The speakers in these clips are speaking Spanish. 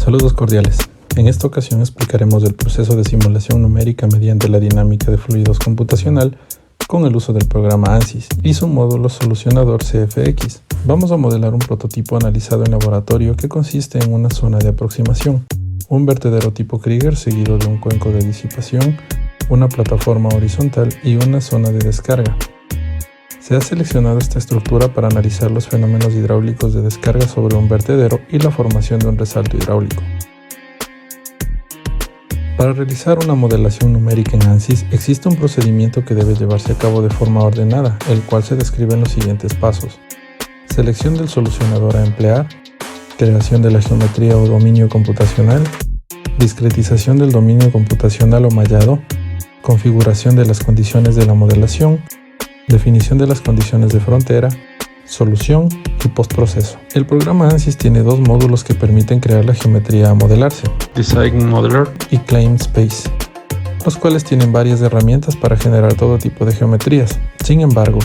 Saludos cordiales. En esta ocasión explicaremos el proceso de simulación numérica mediante la dinámica de fluidos computacional con el uso del programa ANSYS y su módulo solucionador CFX. Vamos a modelar un prototipo analizado en laboratorio que consiste en una zona de aproximación, un vertedero tipo Krieger seguido de un cuenco de disipación, una plataforma horizontal y una zona de descarga. Se ha seleccionado esta estructura para analizar los fenómenos hidráulicos de descarga sobre un vertedero y la formación de un resalto hidráulico. Para realizar una modelación numérica en ANSYS existe un procedimiento que debe llevarse a cabo de forma ordenada, el cual se describe en los siguientes pasos: selección del solucionador a emplear, creación de la geometría o dominio computacional, discretización del dominio computacional o mallado, configuración de las condiciones de la modelación, definición de las condiciones de frontera, solución y postproceso. El programa ANSYS tiene dos módulos que permiten crear la geometría a modelarse, Design Modeler y Claim Space, los cuales tienen varias herramientas para generar todo tipo de geometrías. Sin embargo,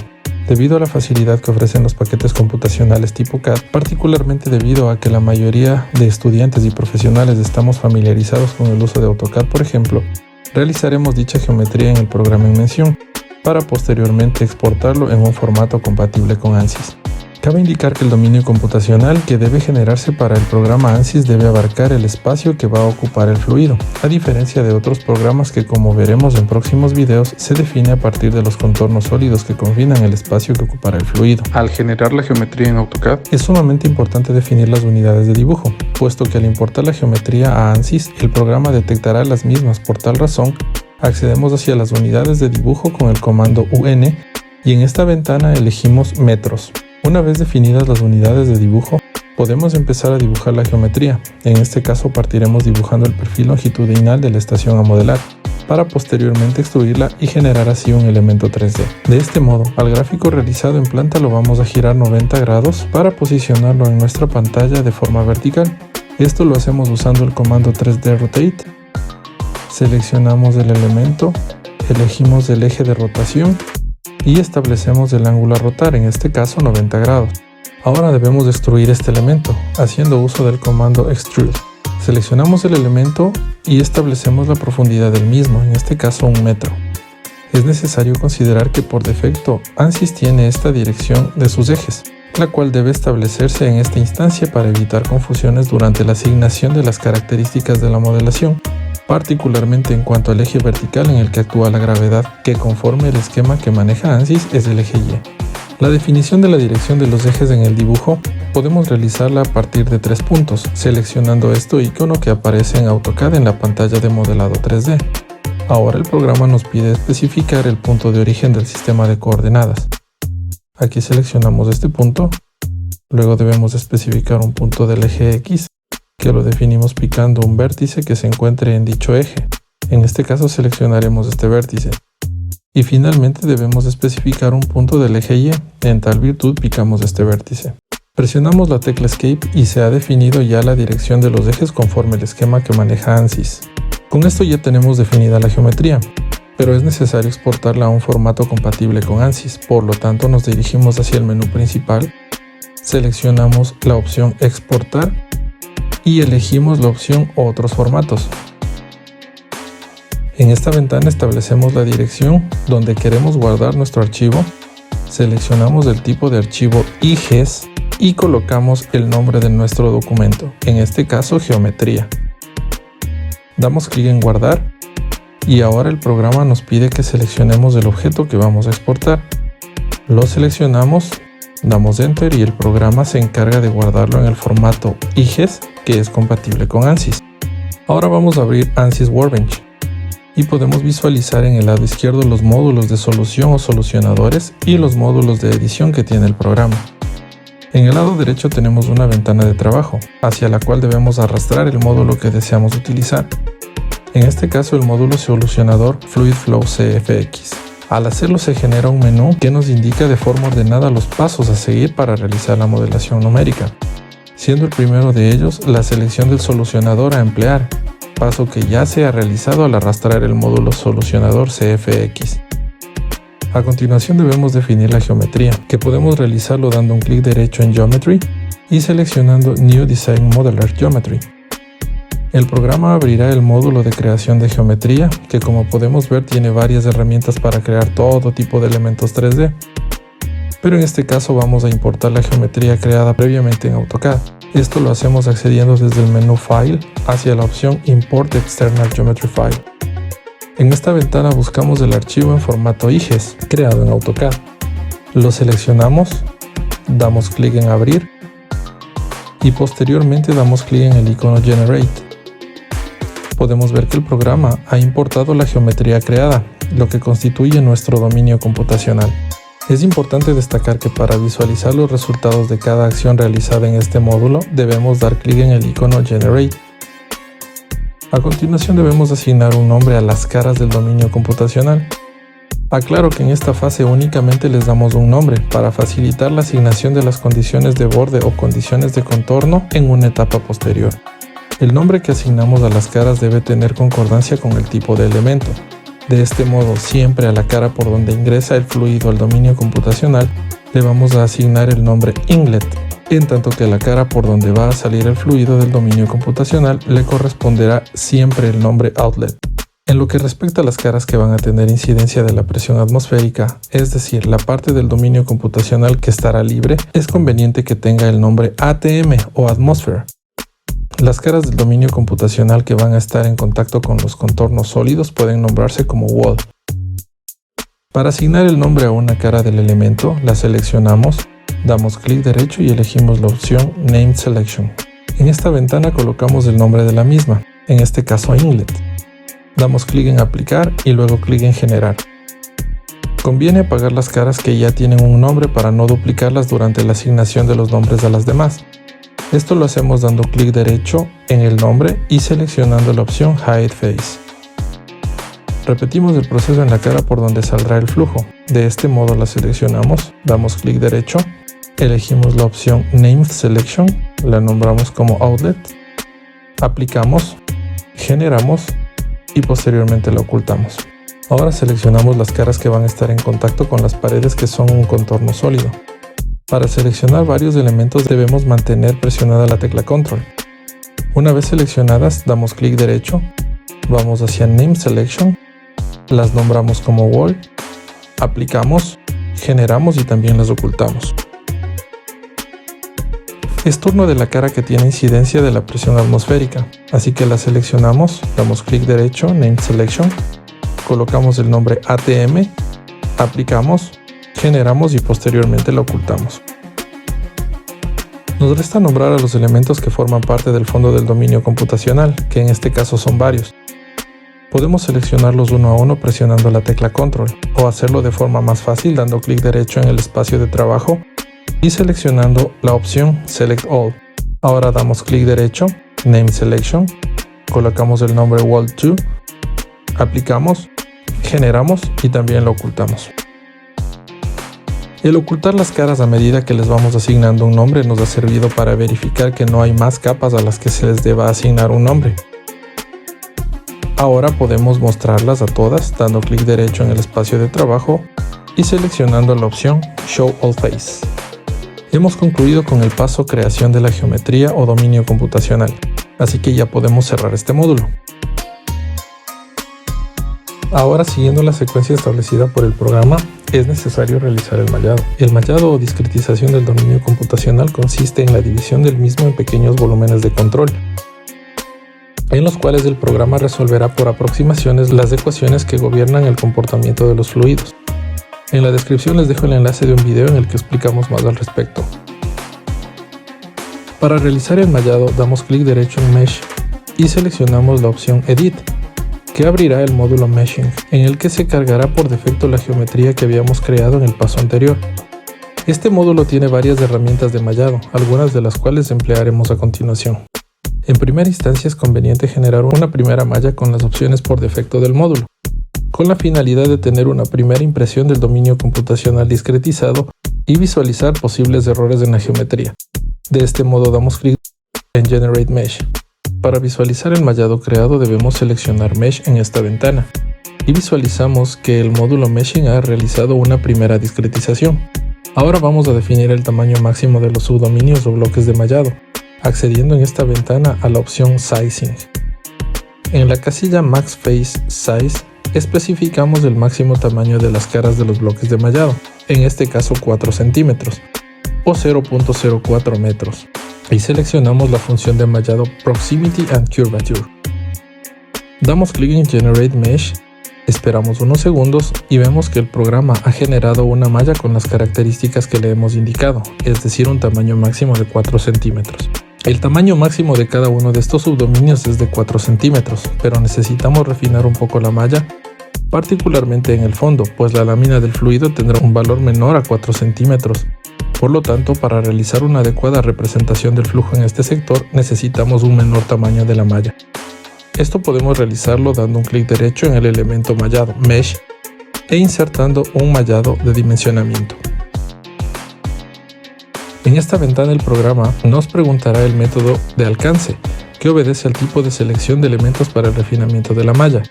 debido a la facilidad que ofrecen los paquetes computacionales tipo CAD, particularmente debido a que la mayoría de estudiantes y profesionales estamos familiarizados con el uso de AutoCAD, por ejemplo, realizaremos dicha geometría en el programa en mención, para posteriormente exportarlo en un formato compatible con ANSYS. Cabe indicar que el dominio computacional que debe generarse para el programa ANSYS debe abarcar el espacio que va a ocupar el fluido, a diferencia de otros programas que, como veremos en próximos videos, se define a partir de los contornos sólidos que confinan el espacio que ocupará el fluido. Al generar la geometría en AutoCAD, es sumamente importante definir las unidades de dibujo, puesto que al importar la geometría a ANSYS, el programa detectará las mismas. Por tal razón, accedemos hacia las unidades de dibujo con el comando UN y en esta ventana elegimos metros. Una vez definidas las unidades de dibujo, podemos empezar a dibujar la geometría. En este caso partiremos dibujando el perfil longitudinal de la estación a modelar, para posteriormente extruirla y generar así un elemento 3D. De este modo, al gráfico realizado en planta lo vamos a girar 90 grados para posicionarlo en nuestra pantalla de forma vertical. Esto lo hacemos usando el comando 3D Rotate. Seleccionamos el elemento, elegimos el eje de rotación y establecemos el ángulo a rotar, en este caso 90 grados. Ahora debemos extruir este elemento, haciendo uso del comando Extrude. Seleccionamos el elemento y establecemos la profundidad del mismo, en este caso 1 metro. Es necesario considerar que por defecto ANSYS tiene esta dirección de sus ejes, la cual debe establecerse en esta instancia para evitar confusiones durante la asignación de las características de la modelación, particularmente en cuanto al eje vertical en el que actúa la gravedad, que conforme el esquema que maneja ANSYS es el eje Y. La definición de la dirección de los ejes en el dibujo podemos realizarla a partir de 3 puntos, seleccionando este icono que aparece en AutoCAD en la pantalla de modelado 3D. Ahora el programa nos pide especificar el punto de origen del sistema de coordenadas. Aquí seleccionamos este punto, luego debemos especificar un punto del eje X, que lo definimos picando un vértice que se encuentre en dicho eje. En este caso seleccionaremos este vértice. Y finalmente debemos especificar un punto del eje Y. En tal virtud picamos este vértice. Presionamos la tecla Escape y se ha definido ya la dirección de los ejes conforme el esquema que maneja ANSYS. Con esto ya tenemos definida la geometría, pero es necesario exportarla a un formato compatible con ANSYS. Por lo tanto, nos dirigimos hacia el menú principal, seleccionamos la opción Exportar y elegimos la opción Otros formatos. En esta ventana establecemos la dirección donde queremos guardar nuestro archivo, seleccionamos el tipo de archivo IGES y colocamos el nombre de nuestro documento, en este caso geometría. Damos clic en guardar y ahora el programa nos pide que seleccionemos el objeto que vamos a exportar. Lo seleccionamos, damos Enter y el programa se encarga de guardarlo en el formato IGES, que es compatible con ANSYS. Ahora vamos a abrir ANSYS Workbench y podemos visualizar en el lado izquierdo los módulos de solución o solucionadores y los módulos de edición que tiene el programa. En el lado derecho tenemos una ventana de trabajo, hacia la cual debemos arrastrar el módulo que deseamos utilizar. En este caso el módulo solucionador Fluid Flow CFX. Al hacerlo se genera un menú que nos indica de forma ordenada los pasos a seguir para realizar la modelación numérica, siendo el primero de ellos la selección del solucionador a emplear, paso que ya se ha realizado al arrastrar el módulo solucionador CFX. A continuación debemos definir la geometría, que podemos realizarlo dando un clic derecho en Geometry y seleccionando New Design Modeler Geometry. El programa abrirá el módulo de creación de geometría, que como podemos ver tiene varias herramientas para crear todo tipo de elementos 3D. Pero en este caso vamos a importar la geometría creada previamente en AutoCAD. Esto lo hacemos accediendo desde el menú File hacia la opción Import External Geometry File. En esta ventana buscamos el archivo en formato IGES creado en AutoCAD. Lo seleccionamos, damos clic en Abrir y posteriormente damos clic en el icono Generate. Podemos ver que el programa ha importado la geometría creada, lo que constituye nuestro dominio computacional. Es importante destacar que para visualizar los resultados de cada acción realizada en este módulo, debemos dar clic en el icono Generate. A continuación debemos asignar un nombre a las caras del dominio computacional. Aclaro que en esta fase únicamente les damos un nombre para facilitar la asignación de las condiciones de borde o condiciones de contorno en una etapa posterior. El nombre que asignamos a las caras debe tener concordancia con el tipo de elemento. De este modo, siempre a la cara por donde ingresa el fluido al dominio computacional, le vamos a asignar el nombre Inlet, en tanto que a la cara por donde va a salir el fluido del dominio computacional le corresponderá siempre el nombre Outlet. En lo que respecta a las caras que van a tener incidencia de la presión atmosférica, es decir, la parte del dominio computacional que estará libre, es conveniente que tenga el nombre ATM o Atmosphere. Las caras del dominio computacional que van a estar en contacto con los contornos sólidos pueden nombrarse como Wall. Para asignar el nombre a una cara del elemento, la seleccionamos, damos clic derecho y elegimos la opción Name Selection. En esta ventana colocamos el nombre de la misma, en este caso Inlet. Damos clic en Aplicar y luego clic en Generar. Conviene apagar las caras que ya tienen un nombre para no duplicarlas durante la asignación de los nombres a las demás. Esto lo hacemos dando clic derecho en el nombre y seleccionando la opción Hide Face. Repetimos el proceso en la cara por donde saldrá el flujo. De este modo la seleccionamos, damos clic derecho, elegimos la opción Name Selection, la nombramos como Outlet, aplicamos, generamos y posteriormente la ocultamos. Ahora seleccionamos las caras que van a estar en contacto con las paredes que son un contorno sólido. Para seleccionar varios elementos debemos mantener presionada la tecla Control. Una vez seleccionadas, damos clic derecho, vamos hacia Name Selection, las nombramos como Wall, aplicamos, generamos y también las ocultamos. Es turno de la cara que tiene incidencia de la presión atmosférica, así que la seleccionamos, damos clic derecho, Name Selection, colocamos el nombre ATM, aplicamos, generamos y posteriormente la ocultamos. Nos resta nombrar a los elementos que forman parte del fondo del dominio computacional, que en este caso son varios. Podemos seleccionarlos uno a uno presionando la tecla Control, o hacerlo de forma más fácil dando clic derecho en el espacio de trabajo y seleccionando la opción Select All. Ahora damos clic derecho, Name Selection, colocamos el nombre Wall 2, aplicamos, generamos y también lo ocultamos. El ocultar las caras a medida que les vamos asignando un nombre nos ha servido para verificar que no hay más capas a las que se les deba asignar un nombre. Ahora podemos mostrarlas a todas dando clic derecho en el espacio de trabajo y seleccionando la opción Show All Face. Hemos concluido con el paso creación de la geometría o dominio computacional, así que ya podemos cerrar este módulo. Ahora, siguiendo la secuencia establecida por el programa, es necesario realizar el mallado. El mallado o discretización del dominio computacional consiste en la división del mismo en pequeños volúmenes de control, en los cuales el programa resolverá por aproximaciones las ecuaciones que gobiernan el comportamiento de los fluidos. En la descripción les dejo el enlace de un video en el que explicamos más al respecto. Para realizar el mallado, damos clic derecho en Mesh y seleccionamos la opción Edit, que abrirá el módulo Meshing, en el que se cargará por defecto la geometría que habíamos creado en el paso anterior. Este módulo tiene varias herramientas de mallado, algunas de las cuales emplearemos a continuación. En primera instancia es conveniente generar una primera malla con las opciones por defecto del módulo, con la finalidad de tener una primera impresión del dominio computacional discretizado y visualizar posibles errores en la geometría. De este modo damos clic en Generate Mesh. Para visualizar el mallado creado debemos seleccionar Mesh en esta ventana y visualizamos que el módulo Meshing ha realizado una primera discretización. Ahora vamos a definir el tamaño máximo de los subdominios o bloques de mallado, accediendo en esta ventana a la opción Sizing. En la casilla Max Face Size especificamos el máximo tamaño de las caras de los bloques de mallado, en este caso 4 centímetros o 0.04 metros, y seleccionamos la función de mallado Proximity and Curvature. Damos clic en Generate Mesh, esperamos unos segundos y vemos que el programa ha generado una malla con las características que le hemos indicado, es decir, un tamaño máximo de 4 centímetros. El tamaño máximo de cada uno de estos subdominios es de 4 centímetros, pero necesitamos refinar un poco la malla, particularmente en el fondo, pues la lámina del fluido tendrá un valor menor a 4 centímetros. Por lo tanto, para realizar una adecuada representación del flujo en este sector, necesitamos un menor tamaño de la malla. Esto podemos realizarlo dando un clic derecho en el elemento mallado Mesh e insertando un mallado de dimensionamiento. En esta ventana el programa nos preguntará el método de alcance, que obedece al tipo de selección de elementos para el refinamiento de la malla.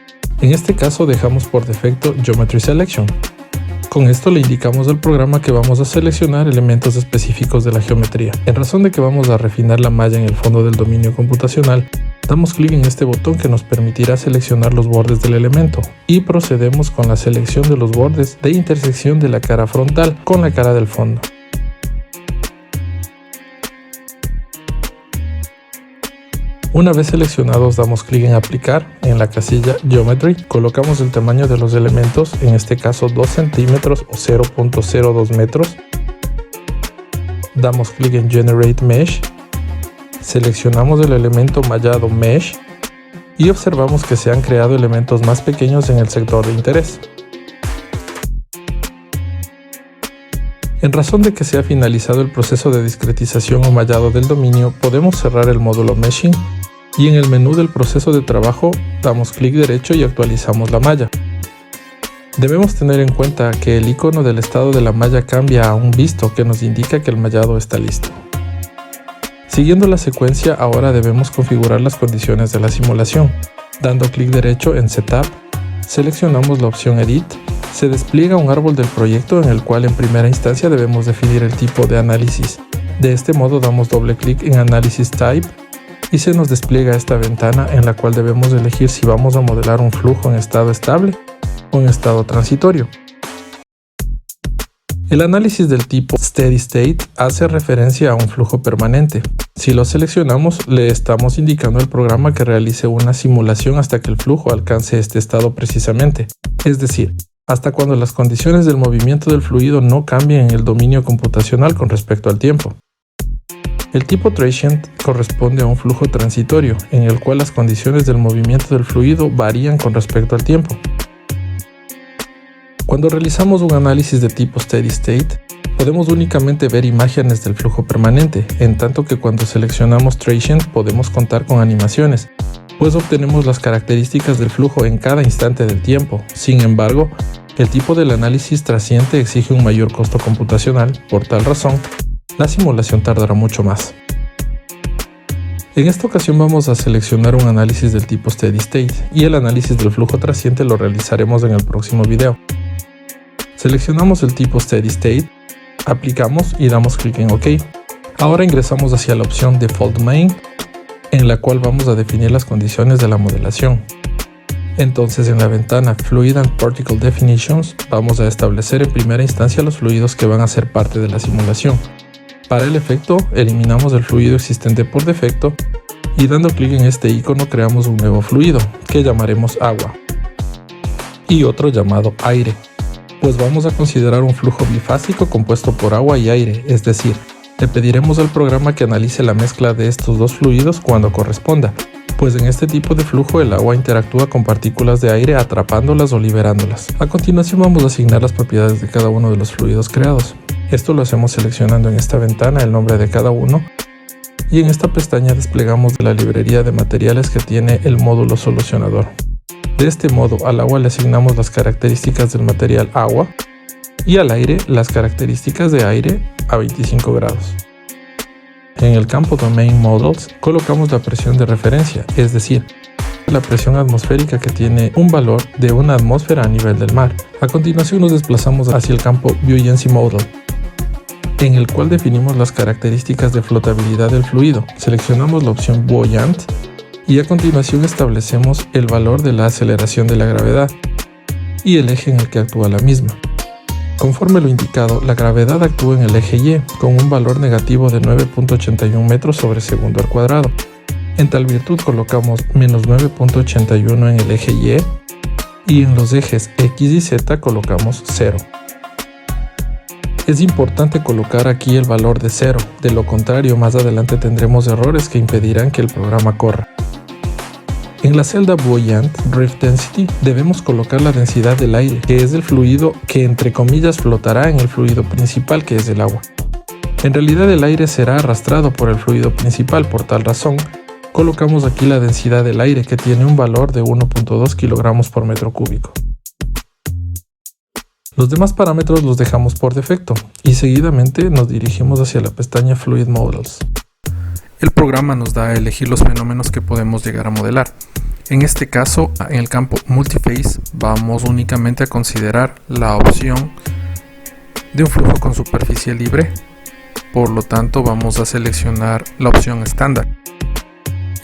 En este caso dejamos por defecto Geometry Selection. Con esto le indicamos al programa que vamos a seleccionar elementos específicos de la geometría. En razón de que vamos a refinar la malla en el fondo del dominio computacional, damos clic en este botón que nos permitirá seleccionar los bordes del elemento y procedemos con la selección de los bordes de intersección de la cara frontal con la cara del fondo. Una vez seleccionados damos clic en aplicar en la casilla Geometry, colocamos el tamaño de los elementos, en este caso 2 centímetros o 0.02 metros, damos clic en Generate Mesh, seleccionamos el elemento mallado Mesh y observamos que se han creado elementos más pequeños en el sector de interés. En razón de que se ha finalizado el proceso de discretización o mallado del dominio, podemos cerrar el módulo Meshing y en el menú del proceso de trabajo damos clic derecho y actualizamos la malla. Debemos tener en cuenta que el icono del estado de la malla cambia a un visto que nos indica que el mallado está listo. Siguiendo la secuencia, ahora debemos configurar las condiciones de la simulación. Dando clic derecho en Setup, seleccionamos la opción Edit. Se despliega un árbol del proyecto en el cual en primera instancia debemos definir el tipo de análisis. De este modo damos doble clic en Analysis Type y se nos despliega esta ventana en la cual debemos elegir si vamos a modelar un flujo en estado estable o en estado transitorio. El análisis del tipo Steady State hace referencia a un flujo permanente. Si lo seleccionamos, le estamos indicando al programa que realice una simulación hasta que el flujo alcance este estado precisamente, es decir, hasta cuando las condiciones del movimiento del fluido no cambien en el dominio computacional con respecto al tiempo. El tipo Transient corresponde a un flujo transitorio, en el cual las condiciones del movimiento del fluido varían con respecto al tiempo. Cuando realizamos un análisis de tipo Steady State, podemos únicamente ver imágenes del flujo permanente, en tanto que cuando seleccionamos Transient podemos contar con animaciones, pues obtenemos las características del flujo en cada instante del tiempo. Sin embargo, el tipo del análisis trasciente exige un mayor costo computacional, por tal razón, la simulación tardará mucho más. En esta ocasión vamos a seleccionar un análisis del tipo Steady State y el análisis del flujo trasciente lo realizaremos en el próximo video. Seleccionamos el tipo Steady State, aplicamos y damos clic en OK. Ahora ingresamos hacia la opción Default Main, en la cual vamos a definir las condiciones de la modelación. Entonces en la ventana Fluid and Particle Definitions vamos a establecer en primera instancia los fluidos que van a ser parte de la simulación. Para el efecto, eliminamos el fluido existente por defecto y dando clic en este icono creamos un nuevo fluido que llamaremos agua y otro llamado aire, pues vamos a considerar un flujo bifásico compuesto por agua y aire, es decir, le pediremos al programa que analice la mezcla de estos dos fluidos cuando corresponda, pues en este tipo de flujo el agua interactúa con partículas de aire atrapándolas o liberándolas. A continuación vamos a asignar las propiedades de cada uno de los fluidos creados. Esto lo hacemos seleccionando en esta ventana el nombre de cada uno y en esta pestaña desplegamos la librería de materiales que tiene el módulo solucionador. De este modo al agua le asignamos las características del material agua y al aire las características de aire a 25 grados. En el campo Domain Models colocamos la presión de referencia, es decir, la presión atmosférica que tiene un valor de una atmósfera a nivel del mar. A continuación nos desplazamos hacia el campo Buoyancy Model, en el cual definimos las características de flotabilidad del fluido. Seleccionamos la opción Buoyant Y a continuación establecemos el valor de la aceleración de la gravedad y el eje en el que actúa la misma. Conforme lo indicado, la gravedad actúa en el eje Y con un valor negativo de 9.81 metros sobre segundo al cuadrado. En tal virtud colocamos menos 9.81 en el eje y en los ejes X y Z colocamos 0. Es importante colocar aquí el valor de 0, de lo contrario más adelante tendremos errores que impedirán que el programa corra. En la celda Buoyant Drift Density debemos colocar la densidad del aire, que es el fluido que entre comillas flotará en el fluido principal, que es el agua. En realidad el aire será arrastrado por el fluido principal, por tal razón colocamos aquí la densidad del aire, que tiene un valor de 1.2 kg por metro cúbico. Los demás parámetros los dejamos por defecto y seguidamente nos dirigimos hacia la pestaña Fluid Models. El programa nos da a elegir los fenómenos que podemos llegar a modelar. En este caso, en el campo Multiphase, vamos únicamente a considerar la opción de un flujo con superficie libre, por lo tanto vamos a seleccionar la opción estándar.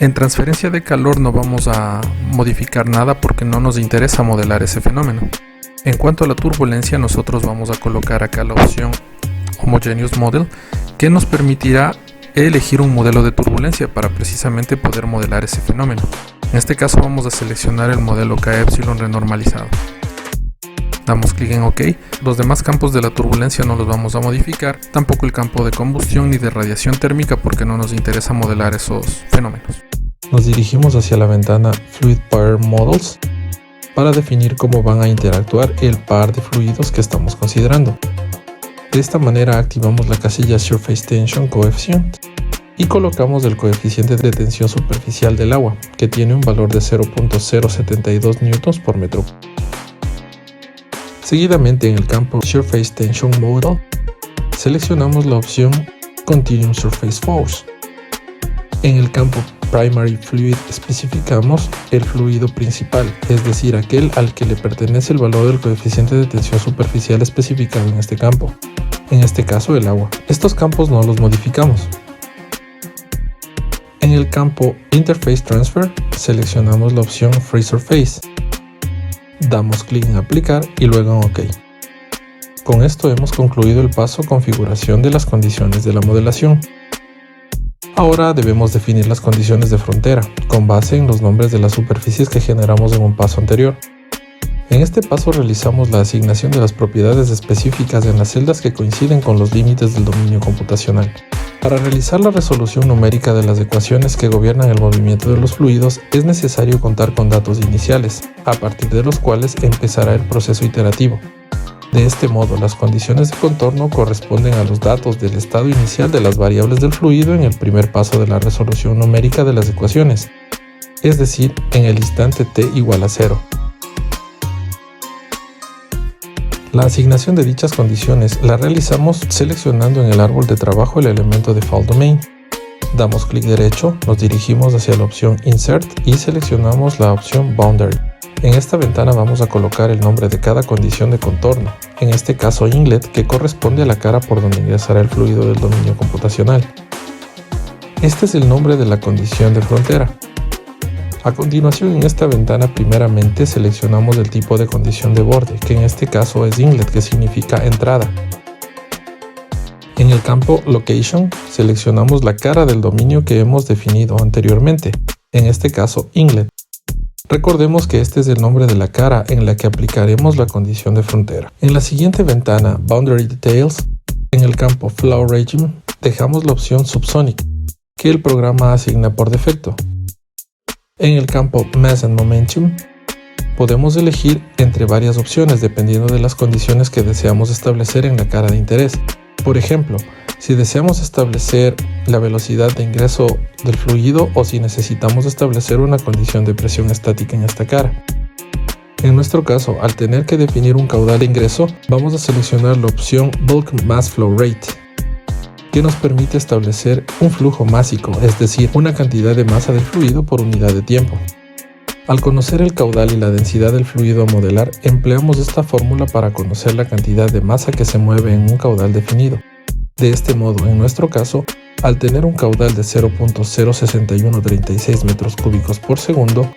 En transferencia de calor no vamos a modificar nada porque no nos interesa modelar ese fenómeno. En cuanto a la turbulencia, nosotros vamos a colocar acá la opción Homogeneous Model, que nos permitirá elegir un modelo de turbulencia para precisamente poder modelar ese fenómeno. En este caso vamos a seleccionar el modelo KΕ renormalizado. Damos clic en OK. Los demás campos de la turbulencia no los vamos a modificar, tampoco el campo de combustión ni de radiación térmica porque no nos interesa modelar esos fenómenos. Nos dirigimos hacia la ventana Fluid Pair Models para definir cómo van a interactuar el par de fluidos que estamos considerando. De esta manera activamos la casilla Surface Tension Coefficient y colocamos el coeficiente de tensión superficial del agua, que tiene un valor de 0.072 newtons por metro. Seguidamente en el campo Surface Tension Model seleccionamos la opción Continuum Surface Force. En el campo Primary Fluid especificamos el fluido principal, es decir, aquel al que le pertenece el valor del coeficiente de tensión superficial especificado en este campo. En este caso el agua. Estos campos no los modificamos. En el campo Interface Transfer seleccionamos la opción Free Surface. Damos clic en aplicar y luego en OK. Con esto hemos concluido el paso configuración de las condiciones de la modelación. Ahora debemos definir las condiciones de frontera, con base en los nombres de las superficies que generamos en un paso anterior. En este paso realizamos la asignación de las propiedades específicas en las celdas que coinciden con los límites del dominio computacional. Para realizar la resolución numérica de las ecuaciones que gobiernan el movimiento de los fluidos es necesario contar con datos iniciales, a partir de los cuales empezará el proceso iterativo. De este modo, las condiciones de contorno corresponden a los datos del estado inicial de las variables del fluido en el primer paso de la resolución numérica de las ecuaciones, es decir, en el instante t igual a 0. La asignación de dichas condiciones la realizamos seleccionando en el árbol de trabajo el elemento Default Domain. Damos clic derecho, nos dirigimos hacia la opción Insert y seleccionamos la opción Boundary. En esta ventana vamos a colocar el nombre de cada condición de contorno, en este caso Inlet, que corresponde a la cara por donde ingresará el fluido del dominio computacional. Este es el nombre de la condición de frontera. A continuación, en esta ventana primeramente seleccionamos el tipo de condición de borde, que en este caso es Inlet, que significa entrada. En el campo Location seleccionamos la cara del dominio que hemos definido anteriormente, en este caso Inlet. Recordemos que este es el nombre de la cara en la que aplicaremos la condición de frontera. En la siguiente ventana, Boundary Details, en el campo Flow Regime, dejamos la opción Subsonic, que el programa asigna por defecto. En el campo Mass and Momentum, podemos elegir entre varias opciones dependiendo de las condiciones que deseamos establecer en la cara de interés. Por ejemplo, si deseamos establecer la velocidad de ingreso del fluido o si necesitamos establecer una condición de presión estática en esta cara. En nuestro caso, al tener que definir un caudal de ingreso, vamos a seleccionar la opción Bulk Mass Flow Rate, que nos permite establecer un flujo másico, es decir, una cantidad de masa del fluido por unidad de tiempo. Al conocer el caudal y la densidad del fluido a modelar, empleamos esta fórmula para conocer la cantidad de masa que se mueve en un caudal definido. De este modo, en nuestro caso, Al tener un caudal de 0.06136 metros cúbicos por segundo,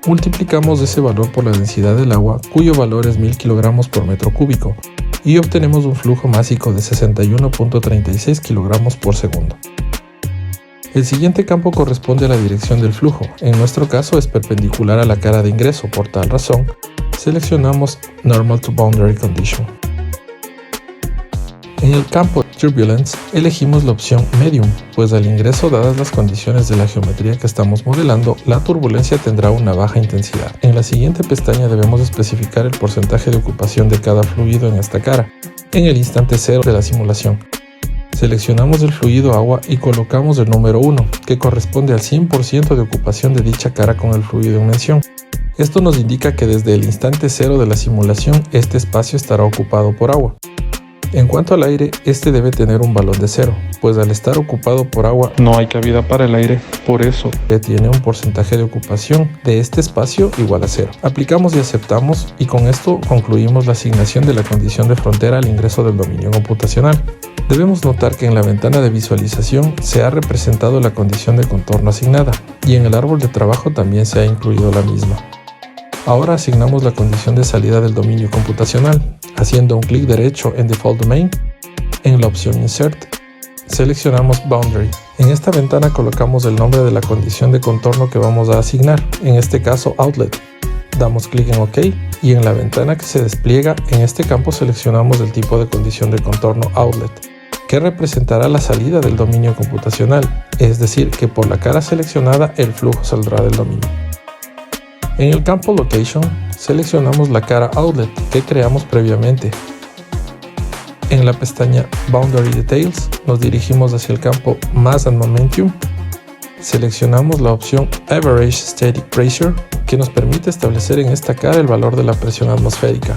multiplicamos ese valor por la densidad del agua, cuyo valor es 1000 kilogramos por metro cúbico, y obtenemos un flujo másico de 61.36 kilogramos por segundo. El siguiente campo corresponde a la dirección del flujo. En nuestro caso es perpendicular a la cara de ingreso. Por tal razón, seleccionamos Normal to Boundary Condition. En el campo Turbulence elegimos la opción Medium, pues al ingreso, dadas las condiciones de la geometría que estamos modelando, la turbulencia tendrá una baja intensidad. En la siguiente pestaña debemos especificar el porcentaje de ocupación de cada fluido en esta cara, en el instante cero de la simulación. Seleccionamos el fluido agua y colocamos el número 1, que corresponde al 100% de ocupación de dicha cara con el fluido en mención. Esto nos indica que desde el instante cero de la simulación, este espacio estará ocupado por agua. En cuanto al aire, este debe tener un valor de 0, pues al estar ocupado por agua no hay cabida para el aire, por eso tiene un porcentaje de ocupación de este espacio igual a 0. Aplicamos y aceptamos, y con esto concluimos la asignación de la condición de frontera al ingreso del dominio computacional. Debemos notar que en la ventana de visualización se ha representado la condición de contorno asignada, y en el árbol de trabajo también se ha incluido la misma. Ahora asignamos la condición de salida del dominio computacional, haciendo un clic derecho en Default Domain. En la opción Insert, seleccionamos Boundary. En esta ventana colocamos el nombre de la condición de contorno que vamos a asignar, en este caso Outlet. Damos clic en OK y en la ventana que se despliega, en este campo seleccionamos el tipo de condición de contorno Outlet, que representará la salida del dominio computacional, es decir, que por la cara seleccionada el flujo saldrá del dominio. En el campo Location, seleccionamos la cara Outlet que creamos previamente. En la pestaña Boundary Details, nos dirigimos hacia el campo Mass and Momentum. Seleccionamos la opción Average Static Pressure, que nos permite establecer en esta cara el valor de la presión atmosférica.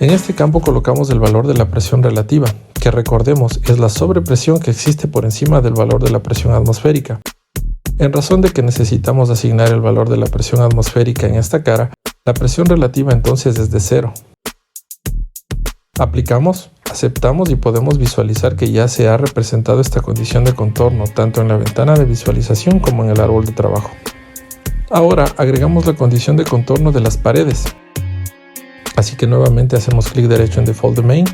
En este campo colocamos el valor de la presión relativa, que recordemos es la sobrepresión que existe por encima del valor de la presión atmosférica. En razón de que necesitamos asignar el valor de la presión atmosférica en esta cara, la presión relativa entonces es de 0. Aplicamos, aceptamos y podemos visualizar que ya se ha representado esta condición de contorno tanto en la ventana de visualización como en el árbol de trabajo. Ahora agregamos la condición de contorno de las paredes. Así que nuevamente hacemos clic derecho en Default Domain,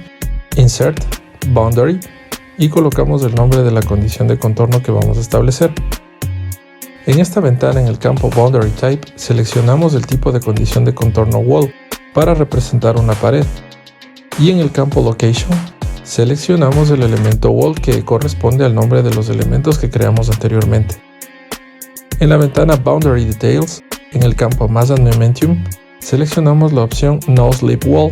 Insert, Boundary y colocamos el nombre de la condición de contorno que vamos a establecer. En esta ventana, en el campo Boundary Type, seleccionamos el tipo de condición de contorno Wall para representar una pared. Y en el campo Location, seleccionamos el elemento Wall que corresponde al nombre de los elementos que creamos anteriormente. En la ventana Boundary Details, en el campo Mass and Momentum, seleccionamos la opción No Slip Wall,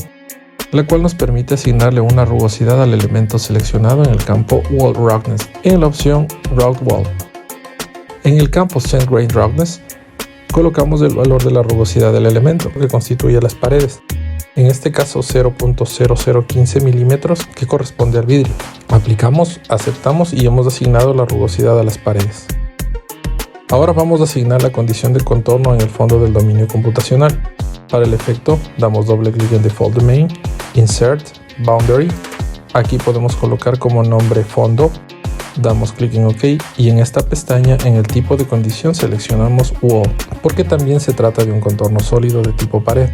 la cual nos permite asignarle una rugosidad al elemento seleccionado en el campo Wall Roughness, en la opción Rough Wall. En el campo Sand Grain Roughness, colocamos el valor de la rugosidad del elemento que constituye las paredes, en este caso 0.0015 milímetros, que corresponde al vidrio. Aplicamos, aceptamos y hemos asignado la rugosidad a las paredes. Ahora vamos a asignar la condición de contorno en el fondo del dominio computacional. Para el efecto, damos doble clic en Default Domain, Insert, Boundary. Aquí podemos colocar como nombre fondo. Damos clic en OK y en esta pestaña en el tipo de condición seleccionamos Wall, porque también se trata de un contorno sólido de tipo pared.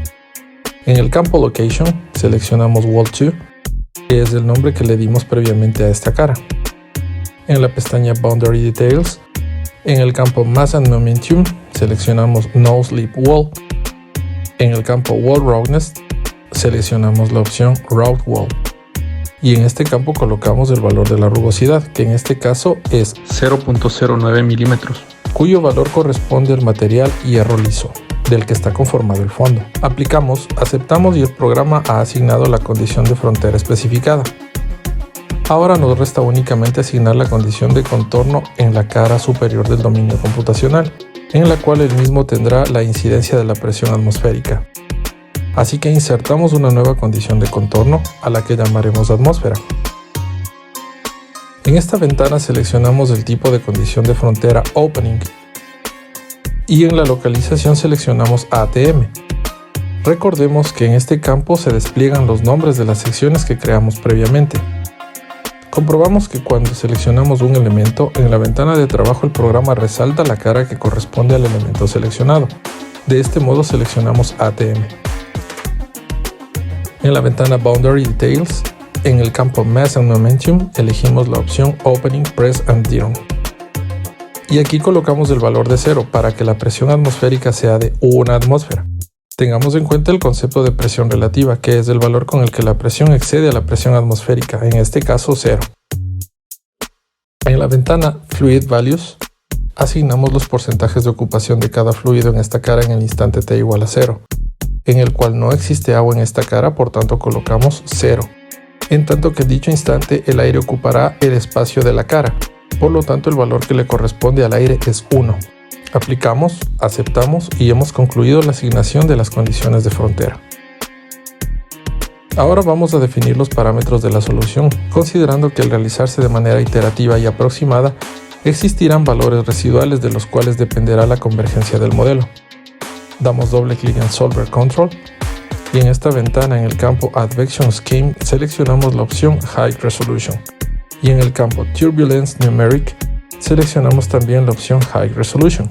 En el campo Location seleccionamos Wall 2, que es el nombre que le dimos previamente a esta cara. En la pestaña Boundary Details, en el campo Mass and Momentum seleccionamos No Slip Wall. En el campo Wall Roughness seleccionamos la opción Rough Wall. Y en este campo colocamos el valor de la rugosidad, que en este caso es 0.09 milímetros, cuyo valor corresponde al material hierro liso, del que está conformado el fondo. Aplicamos, aceptamos y el programa ha asignado la condición de frontera especificada. Ahora nos resta únicamente asignar la condición de contorno en la cara superior del dominio computacional, en la cual el mismo tendrá la incidencia de la presión atmosférica. Así que insertamos una nueva condición de contorno a la que llamaremos atmósfera. En esta ventana seleccionamos el tipo de condición de frontera Opening y en la localización seleccionamos ATM. Recordemos que en este campo se despliegan los nombres de las secciones que creamos previamente. Comprobamos que cuando seleccionamos un elemento, en la ventana de trabajo el programa resalta la cara que corresponde al elemento seleccionado. De este modo seleccionamos ATM. En la ventana Boundary Details, en el campo Mass and Momentum, elegimos la opción Opening, Press and Down. Y aquí colocamos el valor de 0 para que la presión atmosférica sea de 1 atmósfera. Tengamos en cuenta el concepto de presión relativa, que es el valor con el que la presión excede a la presión atmosférica, en este caso 0. En la ventana Fluid Values, asignamos los porcentajes de ocupación de cada fluido en esta cara en el instante t igual a 0, en el cual no existe agua en esta cara, por tanto colocamos 0. En tanto que en dicho instante el aire ocupará el espacio de la cara, por lo tanto el valor que le corresponde al aire es 1. Aplicamos, aceptamos y hemos concluido la asignación de las condiciones de frontera. Ahora vamos a definir los parámetros de la solución, considerando que al realizarse de manera iterativa y aproximada, existirán valores residuales de los cuales dependerá la convergencia del modelo. Damos doble clic en Solver Control y en esta ventana en el campo Advection Scheme seleccionamos la opción High Resolution y en el campo Turbulence Numeric seleccionamos también la opción High Resolution.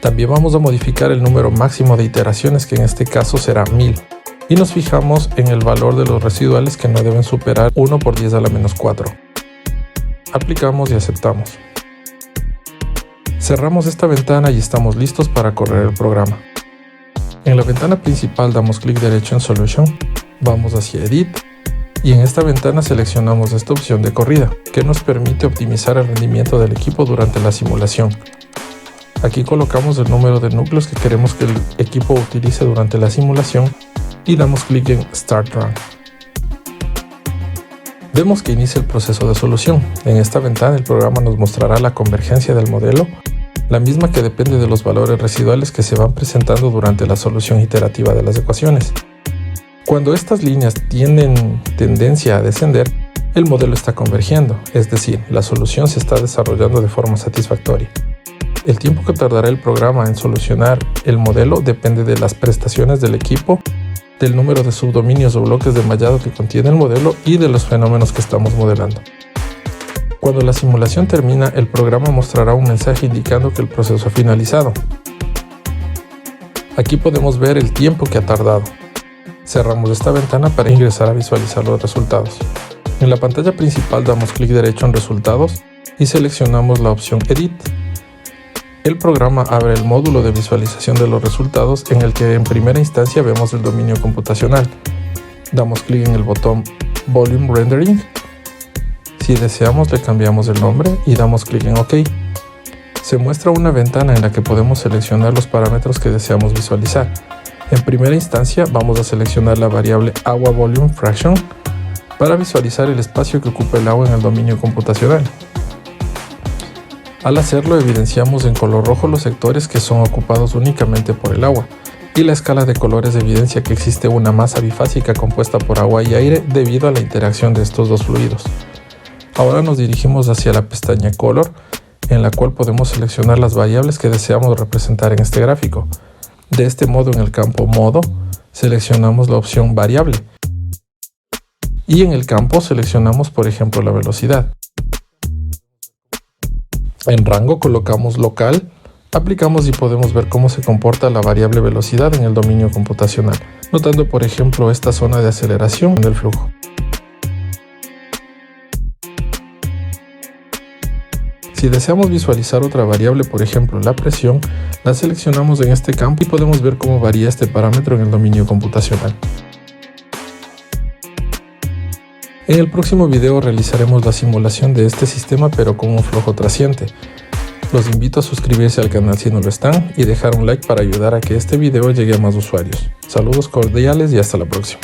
También vamos a modificar el número máximo de iteraciones, que en este caso será 1000, y nos fijamos en el valor de los residuales que no deben superar 1 por 10 a la menos 4. Aplicamos y aceptamos. Cerramos esta ventana y estamos listos para correr el programa. En la ventana principal damos clic derecho en Solution, vamos hacia Edit, y en esta ventana seleccionamos esta opción de corrida, que nos permite optimizar el rendimiento del equipo durante la simulación. Aquí colocamos el número de núcleos que queremos que el equipo utilice durante la simulación y damos clic en Start Run. Vemos que inicia el proceso de solución. En esta ventana el programa nos mostrará la convergencia del modelo, la misma que depende de los valores residuales que se van presentando durante la solución iterativa de las ecuaciones. Cuando estas líneas tienen tendencia a descender, el modelo está convergiendo, es decir, la solución se está desarrollando de forma satisfactoria. El tiempo que tardará el programa en solucionar el modelo depende de las prestaciones del equipo, del número de subdominios o bloques de mallado que contiene el modelo y de los fenómenos que estamos modelando. Cuando la simulación termina, el programa mostrará un mensaje indicando que el proceso ha finalizado. Aquí podemos ver el tiempo que ha tardado. Cerramos esta ventana para ingresar a visualizar los resultados. En la pantalla principal damos clic derecho en Resultados y seleccionamos la opción Edit. El programa abre el módulo de visualización de los resultados en el que en primera instancia vemos el dominio computacional. Damos clic en el botón Volume Rendering. Si deseamos le cambiamos el nombre y damos clic en OK. Se muestra una ventana en la que podemos seleccionar los parámetros que deseamos visualizar. En primera instancia vamos a seleccionar la variable Agua Volume Fraction para visualizar el espacio que ocupa el agua en el dominio computacional. Al hacerlo evidenciamos en color rojo los sectores que son ocupados únicamente por el agua, y la escala de colores evidencia que existe una masa bifásica compuesta por agua y aire debido a la interacción de estos dos fluidos. Ahora nos dirigimos hacia la pestaña Color, en la cual podemos seleccionar las variables que deseamos representar en este gráfico. De este modo, en el campo Modo, seleccionamos la opción Variable, y en el campo seleccionamos por ejemplo la velocidad. En rango colocamos Local, aplicamos y podemos ver cómo se comporta la variable velocidad en el dominio computacional, notando por ejemplo esta zona de aceleración del flujo. Si deseamos visualizar otra variable, por ejemplo la presión, la seleccionamos en este campo y podemos ver cómo varía este parámetro en el dominio computacional. En el próximo video realizaremos la simulación de este sistema pero con un flujo trasciente. Los invito a suscribirse al canal si no lo están y dejar un like para ayudar a que este video llegue a más usuarios. Saludos cordiales y hasta la próxima.